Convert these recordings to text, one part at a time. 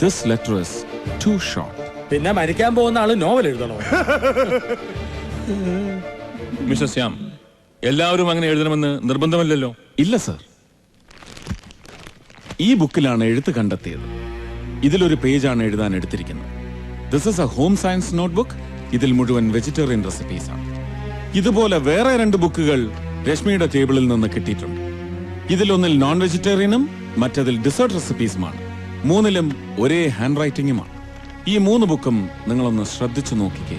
This letter is too short. പിന്നെ മരിക്കാൻ പോകുന്ന ആള് നോവൽ എഴുതണോ? മിസ്റ്റർ ശ്യാം, എല്ലാവരും അങ്ങനെ എഴുതണമെന്ന് നിർബന്ധമല്ലല്ലോ. ഇല്ല സർ, ഈ ബുക്കിലാണ് എഴുത്ത് കണ്ടെത്തിയത്. ഇതിലൊരു പേജാണ് എഴുതാൻ എടുത്തിരിക്കുന്നത്. This is A home science notebook. ഇതിൽ മുഴുവൻ വെജിറ്റേറിയൻ റെസിപ്പീസ് ആണ്. ഇതുപോലെ വേറെ 2 ബുക്കുകൾ രശ്മിയുടെ ടേബിളിൽ നിന്ന് കിട്ടിയിട്ടുണ്ട്. ഇതിലൊന്നിൽ നോൺ വെജിറ്റേറിയനും മറ്റതിൽ ഡിസേർട്ട് റെസിപ്പീസുമാണ്. 3ലും ഒരേ ഹാൻഡ് റൈറ്റിംഗുമാണ്. ഈ 3 ബുക്കും നിങ്ങളൊന്ന് ശ്രദ്ധിച്ചു നോക്കിക്കേ.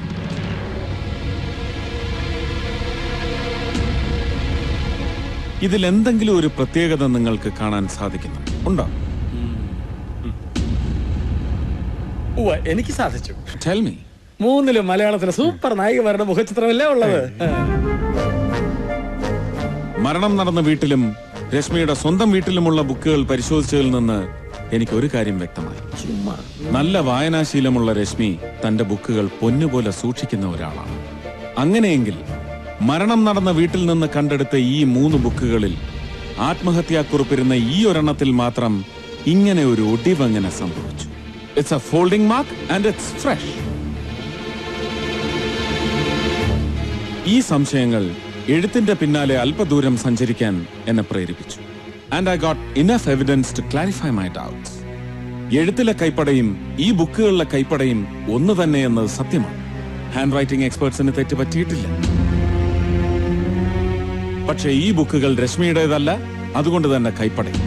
ഇതിൽ എന്തെങ്കിലും ഒരു പ്രത്യേകത നിങ്ങൾക്ക് കാണാൻ സാധിക്കുന്നു ഉണ്ടോ? എനിക്ക് സാധിച്ചു. Tell me. 3ലും മലയാളത്തിലെ സൂപ്പർ നായികമാരുടെ മുഖചിത്രമല്ലേ ഉള്ളത്? മരണം നടന്ന വീട്ടിലും രശ്മിയുടെ സ്വന്തം വീട്ടിലുമുള്ള ബുക്കുകൾ പരിശോധിച്ചതിൽ നിന്ന് എനിക്ക് ഒരു കാര്യം വ്യക്തമായി. നല്ല വായനാശീലമുള്ള രശ്മി തന്റെ ബുക്കുകൾ പൊന്നുപോലെ സൂക്ഷിക്കുന്ന ഒരാളാണ്. അങ്ങനെയെങ്കിൽ മരണം നടന്ന വീട്ടിൽ നിന്ന് കണ്ടെടുത്ത ഈ 3 ബുക്കുകളിൽ ആത്മഹത്യാക്കുറിപ്പിരുന്ന ഈ ഒരെണ്ണത്തിൽ മാത്രം ഇങ്ങനെ ഒരു ഒടിവങ്ങനെ സംഭവിച്ചു. It's a folding mark and it's fresh. ഈ സംശയങ്ങൾ എഴുത്തിന്റെ പിന്നാലെ അല്പദൂരം സഞ്ചരിക്കാൻ എന്നെ പ്രേരിപ്പിച്ചു. And I got enough evidence to clarify my doubts. എഴുത്തിലെ കൈപ്പടയും ഈ ബുക്കുകളിലെ കൈപ്പടയും ഒന്ന് തന്നെ എന്നത് സത്യമാണ്. ഹാൻഡ് റൈറ്റിംഗ് എക്സ്പേർട്സിന് തെറ്റ് പറ്റിയിട്ടില്ല. പക്ഷേ ഈ ബുക്കുകൾ രശ്മിയുടേതല്ല, അതുകൊണ്ട് തന്നെ കൈപ്പടയും.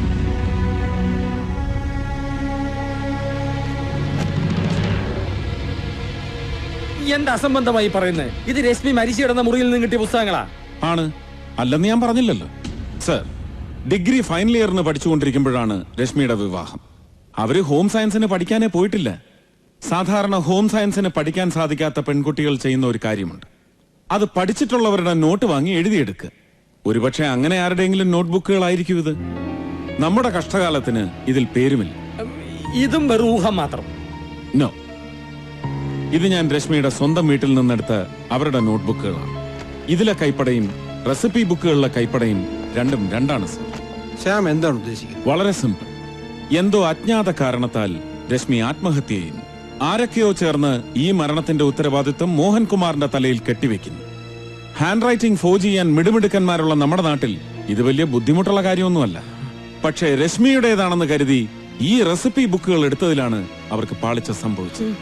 എന്താ അസംബന്ധമായി പറയുന്നത്? ഇത് രശ്മി മരിച്ചു കിടന്ന മുറിയിൽ നിന്ന് കിട്ടിയ പുസ്തകങ്ങളാ? ആണ്, അല്ലെന്ന് ഞാൻ പറഞ്ഞില്ലല്ലോ സർ. ഡിഗ്രി ഫൈനൽ ഇയറിന് പഠിച്ചുകൊണ്ടിരിക്കുമ്പോഴാണ് രശ്മിയുടെ വിവാഹം. അവര് ഹോം സയൻസിന് പഠിക്കാനേ പോയിട്ടില്ല. സാധാരണ ഹോം സയൻസിന് പഠിക്കാൻ സാധിക്കാത്ത പെൺകുട്ടികൾ ചെയ്യുന്ന ഒരു കാര്യമുണ്ട്. അത് പഠിച്ചിട്ടുള്ളവരുടെ നോട്ട് വാങ്ങി എഴുതിയെടുക്കുക. ഒരുപക്ഷെ അങ്ങനെ ആരുടെയെങ്കിലും നോട്ട്ബുക്കുകളായിരിക്കും ഇത്. നമ്മുടെ കഷ്ടകാലത്തിന് ഇതിൽ പേരുമില്ല. ഇതും വെറും ഊഹം മാത്രം. നോ, ഇത് ഞാൻ രശ്മിയുടെ സ്വന്തം വീട്ടിൽ നിന്നെടുത്ത അവരുടെ നോട്ട്ബുക്കുകളാണ്. ഇതിലെ കൈപ്പടയും റെസിപ്പി ബുക്കുകളിലെ കൈപ്പടയും രണ്ടും രണ്ടാണ് സർ. ശ്യാം എന്താണ് ഉദ്ദേശിക്കുന്നത്? വളരെ സിമ്പിൾ. എന്തോ അജ്ഞാത കാരണത്താൽ രശ്മി ആത്മഹത്യ ചെയ്യുന്നു. ആരൊക്കെയോ ചേർന്ന് ഈ മരണത്തിന്റെ ഉത്തരവാദിത്വം മോഹൻകുമാറിന്റെ തലയിൽ കെട്ടിവെക്കുന്നു. ഹാൻഡ് റൈറ്റിംഗ് ഫോർജ് ചെയ്യാൻ മിടുമിടുക്കന്മാരുള്ള നമ്മുടെ നാട്ടിൽ ഇത് വലിയ ബുദ്ധിമുട്ടുള്ള കാര്യമൊന്നുമല്ല. പക്ഷേ രശ്മിയുടേതാണെന്ന് കരുതി ഈ റെസിപ്പി ബുക്കുകൾ എടുത്തതിലാണ് അവർക്ക് പാളിച്ച സംഭവിച്ചത്.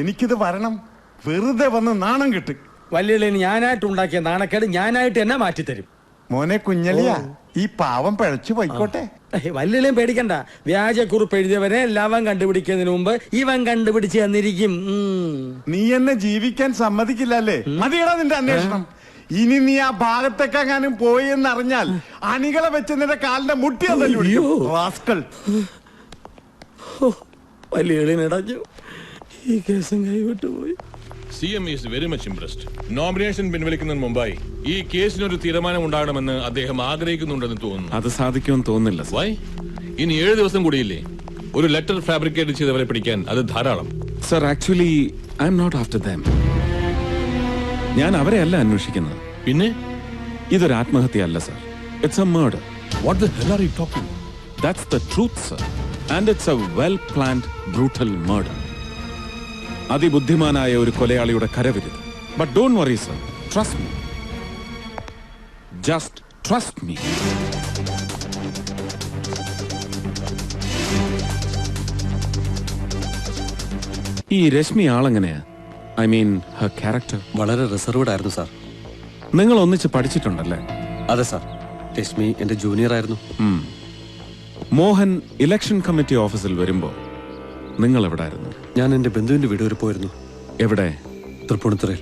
എനിക്കിത് വരണം. വെറുതെ വന്ന് നാണം കിട്ട്. വല്യളിന് ഞാനായിട്ട് ഉണ്ടാക്കിയ നാണക്കേട് ഞാനായിട്ട് എന്നെ മാറ്റിത്തരും. മോനെ കുഞ്ഞളിയാ, ഈ പാവം പിഴച്ചു പോയിക്കോട്ടെ. വല്യളിയും പേടിക്കണ്ട. വ്യാജക്കുറിപ്പ് എഴുതിയവനെ ലവൻ കണ്ടുപിടിക്കുന്നതിന് മുമ്പ് ഇവൻ കണ്ടുപിടിച്ച് തന്നിരിക്കും. നീ എന്നെ ജീവിക്കാൻ സമ്മതിക്കില്ലല്ലേ? മതിയടാ നിന്റെ അന്വേഷണം. ഇനി നീ ആ ഭാഗത്തേക്കെങ്ങാനും പോയി എന്നറിഞ്ഞാൽ അണികളെ വെച്ച് നിന്റെ കാലിന്റെ മുട്ടിയതല്ലോ. വല്യളിനടഞ്ഞു. ഈ കേസും കൈവിട്ടുപോയി. CM is very much impressed. Nomination പിൻവലിക്കുന്നതിന് മുമ്പായി ഈ കേസിനൊരു തീരുമാനം ഉണ്ടാകണമെന്ന് അദ്ദേഹം ആഗ്രഹിക്കുന്നുണ്ടെന്ന് തോന്നുന്നു. അത് സാധിക്കുമെന്ന് തോന്നുന്നില്ല. വൈ? ഇനി 7 ദിവസം കൂടിയില്ലേ? ഒരു ലെറ്റർ ഫാബ്രിക്കേറ്റ് ചെയ്തവരെ പിടിക്കാൻ അത് ധാരാളം. Sir, actually I am not after them. ഞാൻ അവരെ അല്ല അന്വേഷിക്കുന്നത്. പിന്നെ ഇതൊരു ആത്മഹത്യയല്ല sir. It's a murder. What the hell are you talking? That's the truth sir. And it's a well planned brutal murder. അതിബുദ്ധിമാനായ ഒരു കൊലയാളിയുടെ കരവിരുത്. But don't worry sir, trust me. Just trust me. ഈ രശ്മി ആളെങ്ങനെയാ? I mean her character. വളരെ reserved ആയിരുന്നു sir. നിങ്ങൾ ഒന്നിച്ച് പഠിച്ചിട്ടുണ്ടല്ലേ? അതെ സാർ. രശ്മി എന്റെ ജൂനിയർ ആയിരുന്നു. മോഹൻ ഇലക്ഷൻ കമ്മിറ്റി ഓഫീസിൽ വരുമ്പോ നിങ്ങൾ എവിടായിരുന്നു? ഞാൻ എന്റെ ബന്ധുവിന്റെ വീട് വരെ പോയിരുന്നു. എവിടെ? തൃപ്പൂണിത്തുറയിൽ.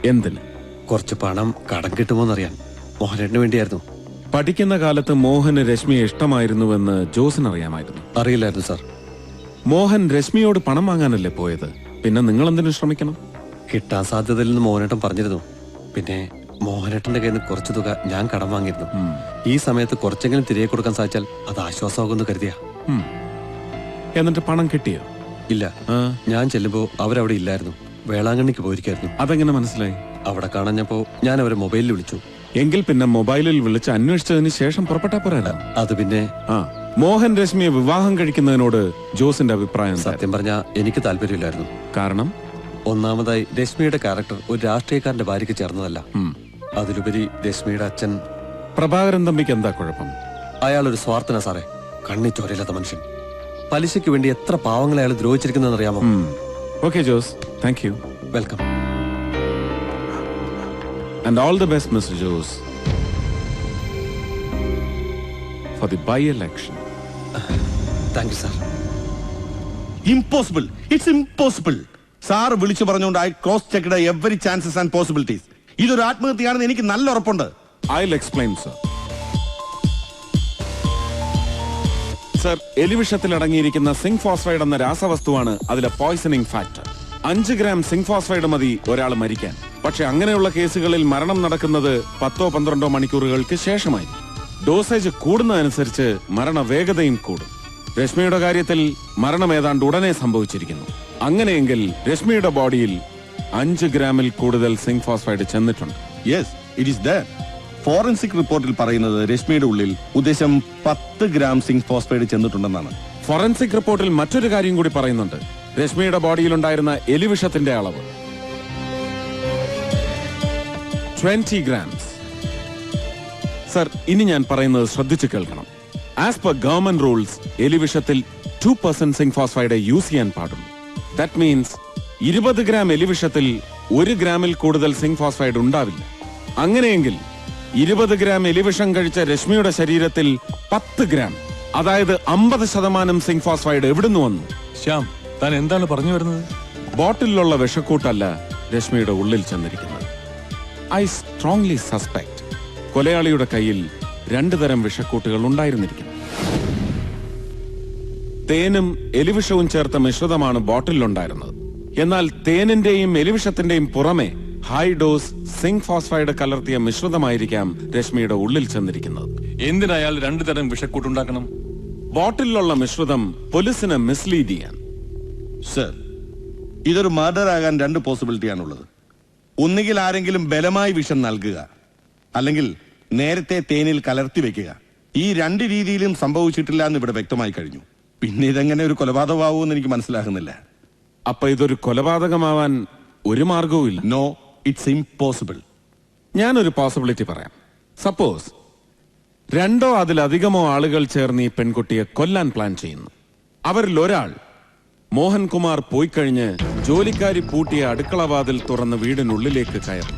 എന്തിന്? കുറച്ച് പണം കടം കിട്ടുമോന്നറിയാൻ. മോഹനേട്ടന് വേണ്ടിയായിരുന്നു. പഠിക്കുന്ന കാലത്ത് മോഹന് രശ്മിയെ ഇഷ്ടമായിരുന്നുവെന്ന് ജോസിന് അറിയാമായിരുന്നു? അറിയില്ലായിരുന്നു സാർ. മോഹൻ രശ്മിയോട് പണം വാങ്ങാനല്ലേ പോയത്? പിന്നെ നിങ്ങൾ എന്തിനു ശ്രമിക്കണം? കിട്ടാൻ സാധ്യതയില്ലെന്ന് മോഹനേട്ടൻ പറഞ്ഞിരുന്നു. പിന്നെ മോഹനേട്ടന്റെ കയ്യിൽ നിന്ന് കുറച്ചു തുക ഞാൻ കടം വാങ്ങിയിരുന്നു. ഈ സമയത്ത് കുറച്ചെങ്കിലും തിരികെ കൊടുക്കാൻ സാധിച്ചാൽ അത് ആശ്വാസമാകുമെന്ന് കരുതിയാ. എന്നിട്ട് പണം കിട്ടിയോ? ഇല്ല. ഞാൻ ചെല്ലുമ്പോ അവരവിടെ ഇല്ലായിരുന്നു. വേളാങ്കണ്ണിക്ക് പോയിരിക്കായിരുന്നു. അതെങ്ങനെ മനസ്സിലായി? അവിടെ കാണാഞ്ഞപ്പോ ഞാൻ അവരെ മൊബൈലിൽ വിളിച്ചു. എങ്കിൽ പിന്നെ മൊബൈലിൽ വിളിച്ച് അന്വേഷിച്ചതിന് ശേഷം പുറപ്പെട്ടാ പോരാലോ. അത് പിന്നെ ആ, മോഹൻ രശ്മിയെ വിവാഹം കഴിക്കുന്നതിനോട് ജോസിന്റെ അഭിപ്രായം എന്താ? സത്യം പറഞ്ഞാൽ എനിക്ക് താല്പര്യമില്ലായിരുന്നു. കാരണം ഒന്നാമതായി രശ്മിയുടെ ക്യാരക്ടർ ഒരു രാഷ്ട്രീയക്കാരന്റെ ഭാര്യയ്ക്ക് ചേർന്നതല്ല. അതിലുപരി രശ്മിയുടെ അച്ഛൻ പ്രഭാകരൻ തമ്പിക്ക് എന്താ കുഴപ്പം? അയാളൊരു സ്വാർത്ഥന സാറേ, കണ്ണി ചോരയില്ലാത്ത മനുഷ്യൻ. പലിശയ്ക്ക് വേണ്ടി എത്ര പാവങ്ങളെ അയാൾ ദ്രോഹിച്ചിരിക്കുന്നറിയാമോ? Okay Jose, thank you. Welcome. And all the best, Mr. Jose, for the by-election. Thank you sir. Impossible, it's impossible. Sir വിളിച്ചു പറഞ്ഞുകൊണ്ട് I cross checked every chances and possibilities. ഇതൊരു ആത്മഹത്യയാണെന്ന് എനിക്ക് നല്ല ഉറപ്പുണ്ട്. I'll explain, sir. സർ, എലിവിഷത്തിൽ അടങ്ങിയിരിക്കുന്ന zinc phosphide എന്ന രാസവസ്തുവാണ് അതിലെ poisoning factor. 5 gram zinc phosphide മതി ഒരാൾ മരിക്കാൻ. പക്ഷെ അങ്ങനെയുള്ള കേസുകളിൽ മരണം നടക്കുന്നത് 10-12 മണിക്കൂറുകൾക്ക് ശേഷമായി. ഡോസേജ് കൂടുന്നതനുസരിച്ച് മരണ വേഗതയും കൂടും. രശ്മിയുടെ കാര്യത്തിൽ മരണം ഏതാണ്ട് ഉടനെ സംഭവിച്ചിരിക്കുന്നു. അങ്ങനെയെങ്കിൽ രശ്മിയുടെ ബോഡിയിൽ 5 ഗ്രാമിൽ കൂടുതൽ സിങ്ക് ഫോസ്ഫൈഡ് ചെന്നിട്ടുണ്ട്. Yes, it is there. Forensic റിപ്പോർട്ടിൽ പറയുന്നത് രശ്മിയുടെ ഉള്ളിൽ ഉദ്ദേശം 10 ഗ്രാം സിങ്ക് ഫോസ്ഫൈഡ് ചെന്നിട്ടുണ്ടെന്നാണ്. ഫോറൻസിക് റിപ്പോർട്ടിൽ മറ്റൊരു കാര്യം കൂടി പറയുന്നുണ്ട്. രശ്മിയുടെ ബോഡിയിലുണ്ടായിരുന്ന എലിവിഷത്തിന്റെ അളവ് 20 ഗ്രാംസ്. സർ, ഇനി ഞാൻ പറയുന്നത് ശ്രദ്ധിച്ചു കേൾക്കണം. ആസ് പെർ ഗവൺമെന്റ് റൂൾസ് എലിവിഷത്തിൽ 2% സിങ്ക് ഫോസ്ഫൈഡ് യൂസ് ചെയ്യാൻ പാടുള്ളൂ. ദാറ്റ് മീൻസ് 20 ഗ്രാം എലിവിഷത്തിൽ 1 ഗ്രാമിൽ കൂടുതൽ സിങ്ക് ഫോസ്ഫൈഡ് ഉണ്ടാവില്ല. അങ്ങനെയെങ്കിൽ 20 ഗ്രാം എലിവിഷം കഴിച്ച രശ്മിയുടെ ശരീരത്തിൽ 10 ഗ്രാം, അതായത് 50% സിങ്ക് ഫോസ്ഫൈഡ് എവിടുന്ന് വന്നു? ശ്യാം, താൻ എന്താണ് പറഞ്ഞു വരുന്നത്? ബോട്ടിലുള്ള വിഷക്കൂട്ടല്ല രശ്മിയുടെ ഉള്ളിൽ ചെന്നിരിക്കുന്നത്. ഐ സ്ട്രോങ്ലി സസ്പെക്ട് കൊലയാളിയുടെ കയ്യിൽ 2 തരം വിഷക്കൂട്ടുകൾ ഉണ്ടായിരുന്നിരിക്കുന്നു. തേനും എലിവിഷവും ചേർത്ത മിശ്രിതമാണ് ബോട്ടിലുണ്ടായിരുന്നത്. എന്നാൽ തേനിന്റെയും എലിവിഷത്തിന്റെയും പുറമെ ഹൈ ഡോസ് സിങ്ക് ഫോസ്ഫൈഡ് കലർത്തിയ മിശ്രിതമായിരിക്കാം രശ്മിയുടെ ഉള്ളിൽ ചെന്നിരിക്കുന്നത്. എന്തിനാ അയാൾ 2 തരം വിഷക്കൂട്ടുണ്ടാക്കണം? ബോട്ടിലുള്ള മിശ്രിതം പോലീസിനെ മിസ്ലീഡ് ചെയ്യാൻ. സർ, ഇതൊരു മർഡർ ആകാൻ 2 പോസിബിലിറ്റിയാണുള്ളത്. ഒന്നുകിൽ ആരെങ്കിലും ബലമായി വിഷം നൽകുക, അല്ലെങ്കിൽ നേരത്തെ തേനിൽ കലർത്തി വെക്കുക. ഈ 2 രീതിയിലും സംഭവിച്ചിട്ടില്ല എന്ന് ഇവിടെ വ്യക്തമായി കഴിഞ്ഞു. പിന്നെ ഇതെങ്ങനെ ഒരു കൊലപാതകമാവുമെന്ന് എനിക്ക് മനസ്സിലാകുന്നില്ല. അപ്പൊ ഇതൊരു കൊലപാതകമാവാൻ ഒരു മാർഗവും ഇല്ല? No, it's impossible. ഞാനൊരു പോസിബിലിറ്റി പറയാം. സപ്പോസ് 2 അതിലധികമോ ആളുകൾ ചേർന്ന് ഈ പെൺകുട്ടിയെ കൊല്ലാൻ പ്ലാൻ ചെയ്യുന്നു. അവരിൽ ഒരാൾ മോഹൻകുമാർ പോയിക്കഴിഞ്ഞ് ജോലിക്കാരി പൂട്ടിയ അടുക്കളവാതിൽ തുറന്ന് വീടിനുള്ളിലേക്ക് കയറും.